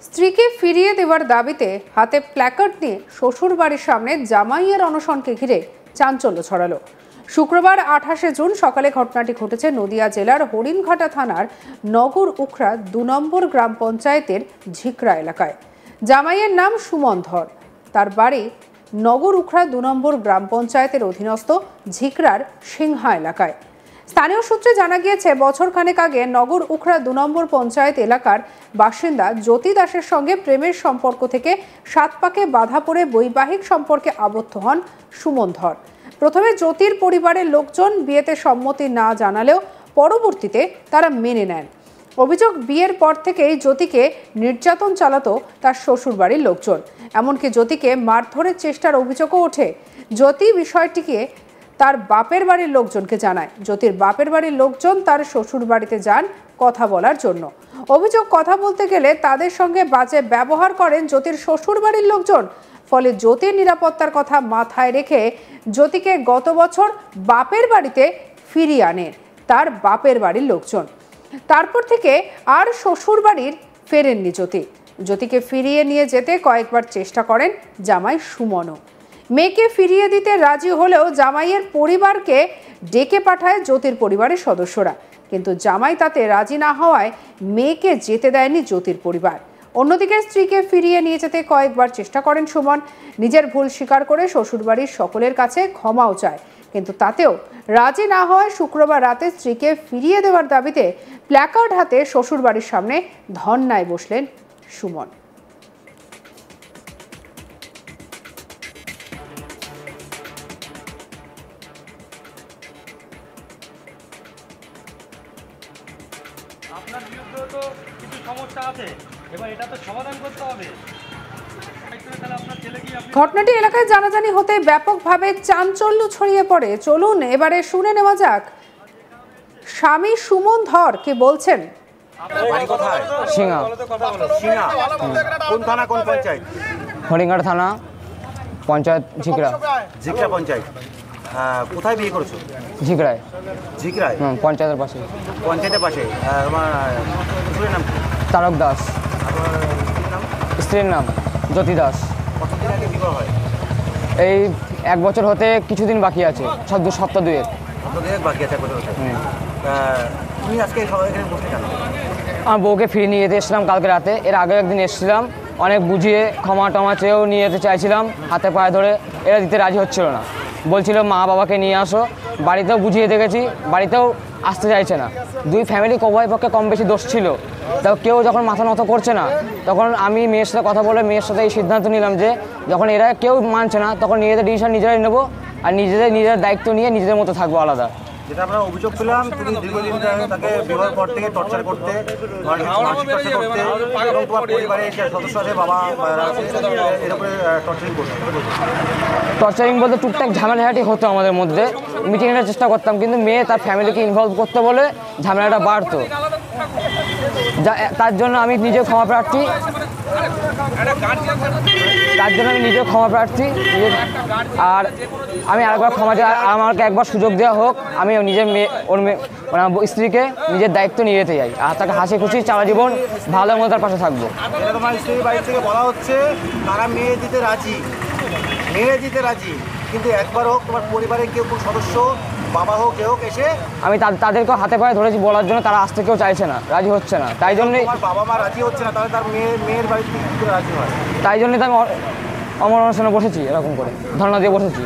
স্ত্রীকে ফিরিয়ে দেওয়ার দাবিতে হাতে প্ল্যাকার্ড নিয়ে শ্বশুর বাড়ির সামনে জামাইয়ের অনশনকে ঘিরে চাঞ্চল্য ছড়ালো। শুক্রবার 28শে জুন সকালে ঘটনাটি ঘটেছে নদিয়া জেলার হরিণঘাটা থানার নগর উখড়া 2 নম্বর গ্রাম পঞ্চায়েতের ঝিকরা এলাকায়। জামাইয়ের নাম সুমন ধর। তার বাড়ি নগর উখড়া 2 নম্বর গ্রাম পঞ্চায়েতের অধীনস্থ ঝিকরার সিংহা এলাকায়। স্থানীয় সূত্রে জানা গিয়েছে, বছরখানেক আগে নগর উখড়া 2 নম্বর পঞ্চায়েত এলাকার বাসিন্দা জ্যোতি দাসের সঙ্গে প্রেমের সম্পর্ক থেকে 7 পাকে বাধা পড়ে বৈবাহিক সম্পর্কে আবদ্ধ হন সুমন ধর। প্রথমে জ্যোতির পরিবারের লোকজন বিয়েতে সম্মতি না জানালেও পরবর্তীতে তারা মেনে নেন। অভিযোগ, বিয়ের পর থেকেই জ্যোতিকে নির্যাতন চালাতো তার শ্বশুরবাড়ির লোকজন। এমনকি জ্যোতিকে মারধরের চেষ্টার অভিযোগও ওঠে। জ্যোতি বিষয়টিকে তার বাপের বাড়ির লোকজনকে জানায়। জ্যোতির বাপের বাড়ির লোকজন তার শ্বশুর বাড়িতে যান কথা বলার জন্য। অভিযোগ, কথা বলতে গেলে তাদের সঙ্গে বাজে ব্যবহার করেন জ্যোতির শ্বশুর বাড়ির লোকজন। ফলে জ্যোতির নিরাপত্তার কথা মাথায় রেখে জ্যোতিকে গত বছর বাপের বাড়িতে ফিরিয়ে আনেন তার বাপের বাড়ির লোকজন। তারপর থেকে আর শ্বশুর বাড়ির ফেরেননি জ্যোতি। জ্যোতিকে ফিরিয়ে নিয়ে যেতে কয়েকবার চেষ্টা করেন জামাই সুমনও। মেয়েকে ফিরিয়ে দিতে রাজি হলেও জামাইয়ের পরিবারকে ডেকে পাঠায় জ্যোতির পরিবারের সদস্যরা। কিন্তু জামাই তাতে রাজি না হওয়ায় মেয়েকে যেতে দেয়নি জ্যোতির পরিবার। অন্যদিকে স্ত্রীকে ফিরিয়ে নিয়ে যেতে কয়েকবার চেষ্টা করেন সুমন। নিজের ভুল স্বীকার করে শ্বশুরবাড়ির সকলের কাছে ক্ষমাও চায়, কিন্তু তাতেও রাজি না হওয়ায় শুক্রবার রাতে স্ত্রীকে ফিরিয়ে দেওয়ার দাবিতে প্ল্যাকার্ড হাতে শ্বশুরবাড়ির সামনে ধর্নায় বসলেন সুমন। আপনার বিরুদ্ধে তো কিছু সমস্যা আছে, এবার এটা তো সমাধান করতে হবে। ঘটনাটি এলাকায় জানাজানি হতে ব্যাপকভাবে চাঞ্চল্য ছড়িয়ে পড়ে। চলুন এবারে শুনে নেওয়া যাক স্বামী সুমন ধর কে বলছেন। হরিণঘাটা থানা পঞ্চায়েত ঝিকরা। ঝিকরা পঞ্চায়েত। কোথায় বিয়ে করেছো? ঝিকরায়। ঝিকরায়? পঞ্চায়েতের পাশে। পঞ্চায়েতের পাশে। তোমার শ্বশুরের নাম? তারক দাস। স্ত্রীর নাম জ্যোতি দাস। কতদিন আগে বিবাহ হয়? এই 1 বছর হতে কিছুদিন বাকি আছে, 2 সপ্তাহ 2 বাকি আছে। 1 বছর হতে। তুমি আজকে এখানে বসে কেন? আমার বউকে ফিরিয়ে নিয়ে যেতে এসেছিলাম কালকে রাতে। এর আগে একদিন এসেছিলাম, অনেক বুঝিয়ে ক্ষমা টমা চেয়েও নিয়ে যেতে চাইছিলাম, হাতে পায়ে ধরে। এরা দিতে রাজি হচ্ছিল না, বলছিল মা বাবাকে নিয়ে আসো। বাড়িতেও বুঝিয়ে দেখেছি, বাড়িতেও আসতে চাইছে না। 2 ফ্যামিলি উভয় পক্ষে কম বেশি দোষ ছিল, তাও কেউ যখন মাথা নত করছে না, তখন আমি মেয়ের সাথে কথা বলে মেয়ের সাথে এই সিদ্ধান্ত নিলাম যে যখন এরা কেউ মানছে না, তখন নিজেদের ডিসিশন নিজেরাই নেবো, আর নিজেদের দায়িত্ব নিয়ে নিজেদের মতো থাকবো আলাদা। যেটা আমরা অভিযোগ পেলাম, তুমি দীর্ঘদিন তাকে বিবাহের পর থেকে টর্চার করতে, এবং তোমার পরিবারের যে সদস্য আছে, বাবা এর উপরে টর্চারিং করতে। টর্চারিং বলতে টুকটাক ঝামেলাহাটি হতো আমাদের মধ্যে, মিটিংয়ের চেষ্টা করতাম, কিন্তু মেয়ে তার ফ্যামিলিকে ইনভলভ করতে বলে ঝামেলাটা বাড়তো। তার জন্য আমি নিজেও ক্ষমা প্রার্থী। আর আমি আরেকবার ক্ষমা চাই, আমাকে একবার সুযোগ দেওয়া হোক, আমি নিজের স্ত্রীকে নিজের দায়িত্ব নিয়ে যেতে চাই, আর তাকে হাসি খুশি সারা জীবন ভালো মতো তার পাশে থাকবো। তোমার স্ত্রীর বাড়ি থেকে বলা হচ্ছে তারা মেয়ে দিতে রাজি, কিন্তু একবার হোক তোমার পরিবারের কেউ সদস্য, বাবা হোক কেউ এসে, আমি তাদেরকেও হাতে পায়ে ধরেছি বলার জন্য, তারা আসতে কেউ চাইছে না, রাজি হচ্ছে না। তাই জন্যই বাবা মা রাজি হচ্ছে না, তাহলে তার মেয়ের বাড়ি থেকে কি করে রাজি হয়? তাই জন্যই তো আমি অমর অনুষ্ঠানে বসেছি, এরকম করে ধর্ণা দিয়ে বসেছি।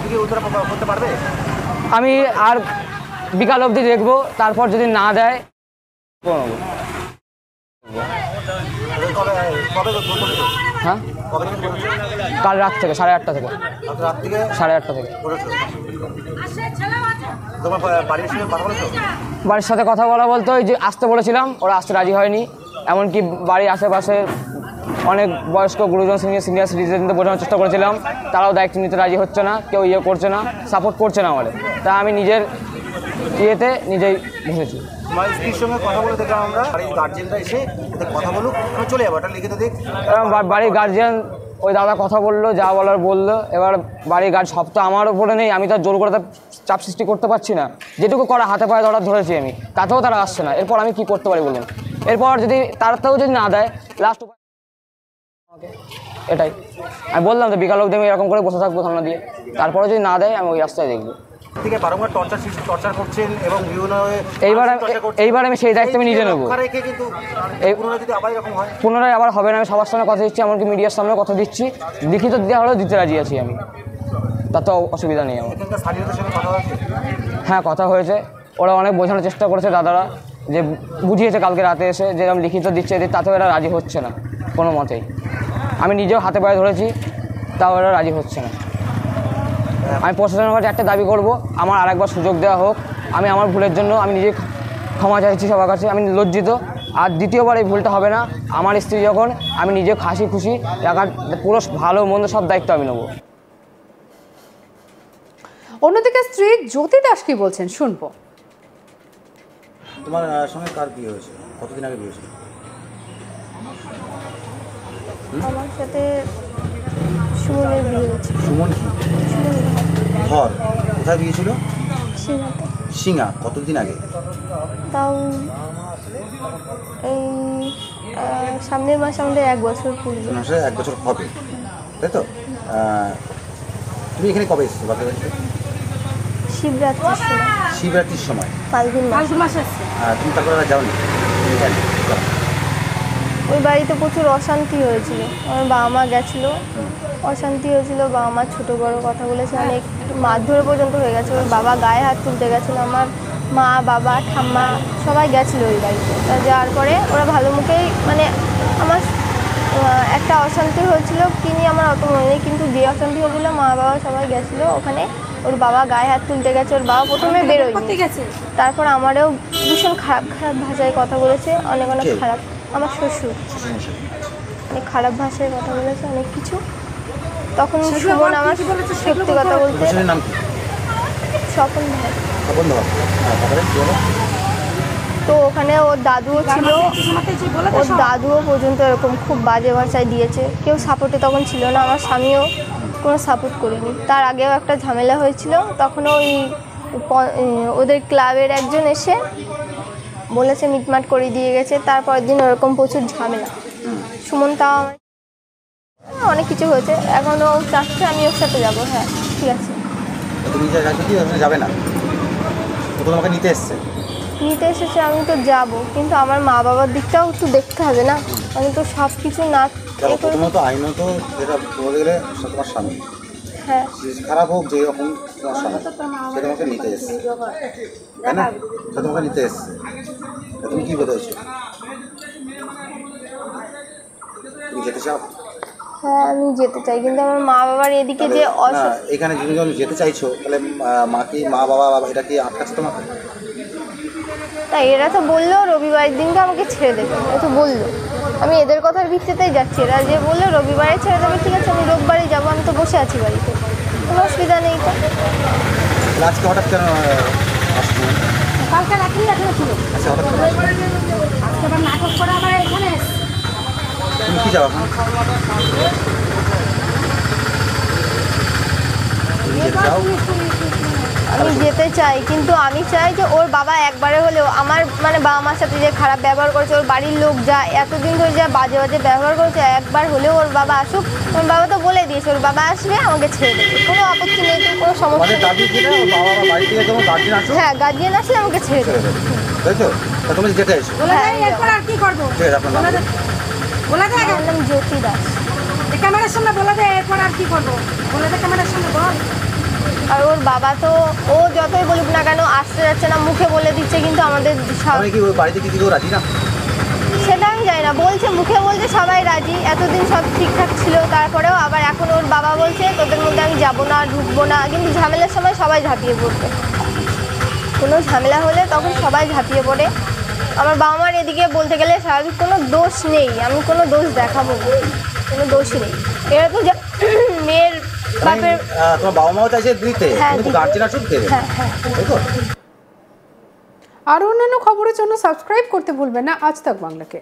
তুমি উত্তর করতে পারবে? আমি আর বিকাল অবধি দেখবো, তারপর যদি না দেয় হ্যাঁ, কাল রাত থেকে 8:30 থেকে। রাত থেকে 8:30 থেকে। বাড়ির সাথে কথা বলা বলতে ওই যে আসতে বলেছিলাম, ওরা আসতে রাজি হয়নি। এমনকি বাড়ির আশেপাশে অনেক বয়স্ক গুরুজন সিনিয়র সিটিজেনদের বোঝানোর চেষ্টা করেছিলাম, তারাও দায়িত্ব নিতে রাজি হচ্ছে না, কেউ করছে না, সাপোর্ট করছে না আমাদের। তাই আমি নিজের ইয়েতে নিজেই বসেছি। স্ত্রীর সঙ্গে কথা বলে দেখলাম আমরা, গার্জিয়ানরা এসে কথা বলুক, চলে যাবো, এটা লিখে দিক। বাড়ির গার্জিয়ান ওই দাদা কথা বললো, যা বলার বললো। এবার বাড়ির গার্ড সব তো আমার উপরে নেই, আমি তো জোর করে চাপ সৃষ্টি করতে পারছি না। যেটুকু করা হাতে পায়ে ধরেছি আমি, তাতেও তারা আসছে না। এরপর আমি কি করতে পারি বলুন? এরপর যদি তারটাও যদি না দেয় লাস্ট এটাই আমি বললাম তো বিকাল অবধি আমি এরকম করে বসে থাকবো সামনে দিয়ে, তারপরে যদি না দেয় আমি ওই রাস্তায় দেখবো। থেকে বারংবার টর্চার করছেন এবং বিভিন্ন এইবার আমি সেই দায়িত্ব আমি নিজে নেবো। কিন্তু যদি আবার এরকম হয় পুনরায় আবার হবে না, আমি সবার সামনে কথা দিচ্ছি, এমনকি মিডিয়ার সামনে কথা দিচ্ছি, লিখিত দেওয়া হলেও দিতে রাজি আছি আমি, তার তো অসুবিধা নেই আমার। স্থানীয়দের সঙ্গে কথা হয়েছে? হ্যাঁ কথা হয়েছে, ওরা অনেক বোঝানোর চেষ্টা করেছে দাদারা, যে বুঝিয়েছে কালকে রাতে এসে যে আমি লিখিত দিচ্ছি, তাতেও এরা রাজি হচ্ছে না কোনো মতেই। আমি নিজেও হাতে পায়ে ধরেছি, তাও এরা রাজি হচ্ছে না। আমি প্রশাসনের কাছে একটা দাবি করব, আমার আরেকবার সুযোগ দেওয়া হোক। আমি আমার ভুলের জন্য আমি নিজে ক্ষমা চাইছি সবার কাছে, আমি লজ্জিত। আর দ্বিতীয়বার এই ভুলটা হবে না। আমার স্ত্রী যখন, আমি নিজে হাসি খুশি রাখার পুরো ভালো মন্দ সব দায়িত্ব আমি নেব। অন্যদিকে স্ত্রী জ্যোতি দাস কি বলছেন শুনবো। তোমার সঙ্গে কার বিয়ে হয়েছে, কতদিন আগে বিয়ে হয়েছিল? আমার সাথে সুমনের বিয়ে হয়েছে। সুমন কি ধর কোথায় বিয়েছিল? সিংহাতে। সিঙ্গা কতদিন আগে? তাও এই সামনের মাসে আমাদের 1 বছর পূর্বে। মাসে 1 বছর হবে, তাই তো? তুমি এখানে কবে এসেছো বাপের বাড়িতে? শিবরাত্রির সময়। শিবরাত্রির সময়? ফাল্গুন মাস। তুমি তারপরে আর যাওনি? ওই বাড়িতে প্রচুর অশান্তি হয়েছিল, আমার বাবা মা গেছিলো, অশান্তি হয়েছিল, বাবা মা ছোটো বড়ো কথা বলেছে, অনেক মারধর পর্যন্ত হয়ে গেছে। ওর বাবা গায়ে হাত তুলতে গেছিলো, আমার মা বাবা ঠাম্মা সবাই গেছিলো ওই বাড়িতে। তা যাওয়ার পরে ওরা ভালো মুখেই মানে আমার একটা অশান্তি হয়েছিল কি নিয়ে আমার অত মনে নেই, কিন্তু যে অশান্তি হয়েছিল মা বাবা সবাই গেছিলো ওখানে। ওর বাবা গায়ে হাত তুলতে গেছে, ওর বাবা প্রথমে বেরোয়নি, তারপর আমারও ভীষণ খারাপ খারাপ ভাষায় কথা বলেছে, অনেক খারাপ। আমার শ্বশুর অনেক খারাপ ভাষায় কথা বলেছে, অনেক কিছু। তখন সুমন আমার সত্যি কথা বলতে, স্বপন ভাই। তো ওখানে ওর দাদুও ছিল, ওর দাদুও পর্যন্ত এরকম খুব বাজে ভাষায় দিয়েছে। কেউ সাপোর্টে তখন ছিল না, আমার স্বামীও কোনো সাপোর্ট করিনি। তার আগেও একটা ঝামেলা হয়েছিল, তখন ওই ওদের ক্লাবের একজন এসে বলেছে মিটমাট করে দিয়ে গেছে। তারপরের দিন ওরকম প্রচুর ঝামেলা। সুমন তাও অনেক কিছু হয়েছে, এখনও চাচ্ছে আমি ওর সাথে যাবো। হ্যাঁ ঠিক আছে। তুমি যাবে না? তোমাকে নিতে এসছে? নিতে এসেছে, আমি তো যাব, কিন্তু আমার মা বাবার দিকটাও একটু দেখতে হবে না। আমি তো সব কিছু না প্রথমত আইনত যেটা বলতে গেলে তোমার স্বামী, হ্যাঁ খারাপ হোক যে রকম তোমার স্বামী, সে তোমাকে নিতে এসছে, তাই না? সে তোমাকে নিতে এসছে, তুমি কি বলতে চাইছো? তুমি যেতে চাও? হ্যাঁ আমি যেতে চাই, কিন্তু আমার মা বাবার এদিকে যে এখানে যদি তুমি যেতে চাইছো তাহলে মা বাবা এটা কি আটকাচ্ছে তোমাকে? তাই এরা তো বললো রবিবারের দিনকে আমাকে ছেড়ে দেবে, এ তো বললো। আমি এদের কথার ভিত্তিতেই যাচ্ছি, এরা যে বললো রবিবারে ছেড়ে দেবে, ঠিক আছে আমি রোববারে যাবো, আমি তো বসে আছি বাড়িতে, কোনো অসুবিধা নেই। তো আজকে হঠাৎ কেন আসছো? কালকে রাত্রি এখানে ছিল। আচ্ছা হঠাৎ কেন আসছো? আজকে আবার নাটক করে আবার এখানে তুমি কি যাও এখন? তুমি যেতে চাও? আমি যেতে চাই, কিন্তু আমি চাই যে ওর বাবা একবারে হলেও আমার মানে বাবা মার সাথে যে খারাপ ব্যবহার করেছে, ওর বাড়ির লোক যা এতদিন ধরে যা বাজে বাজে ব্যবহার করেছে, একবার হলেও ওর বাবা আসুক। ওর বাবা তো বলে দিয়েছে ওর বাবা আসবে আমাকে ছেড়ে দেবে, কোনো আপত্তি নেই, কোনো সমস্যা নেই। হ্যাঁ গার্জিয়ান আসলে আমাকে ছেড়ে দেবে, তাই তো? তুমি যেতে এসো? বলে দেয় এরপর আর কি করবো, বলে দেয় আমার নাম জ্যোতি দাস। ক্যামেরার সামনে বলে দেয় এরপর আর কি করবো, বলে দেয় ক্যামেরার সামনে বল। আর ওর বাবা তো ও যতই বলুক না কেন আসতে যাচ্ছে না, মুখে বলে দিচ্ছে, কিন্তু আমাদের বাড়িতে কি কেউ রাজি না? সেটা আমি জানি না, বলছে মুখে বলছে সবাই রাজি, এতদিন সব ঠিকঠাক ছিল, তারপরেও আবার এখন ওর বাবা বলছে তোদের মধ্যে আমি যাবো না, ঢুকবো না, কিন্তু ঝামেলার সময় সবাই ঝাঁপিয়ে পড়বে। কোনো ঝামেলা হলে তখন সবাই ঝাঁপিয়ে পড়ে। আমার বাবা মার এদিকে বলতে গেলে স্বাভাবিক কোনো দোষ নেই, আমি কোনো দোষ দেখাবো না, কোনো দোষই নেই। এরা তো মেয়ের বাপের তোমার বাবা মাও চাইছে দিতে, কিন্তু গার্জিয়ান আসুক দেবে, তাই তো? আরও অন্যান্য খবরের জন্য সাবস্ক্রাইব করতে ভুলবেন না আজ তাক বাংলাকে।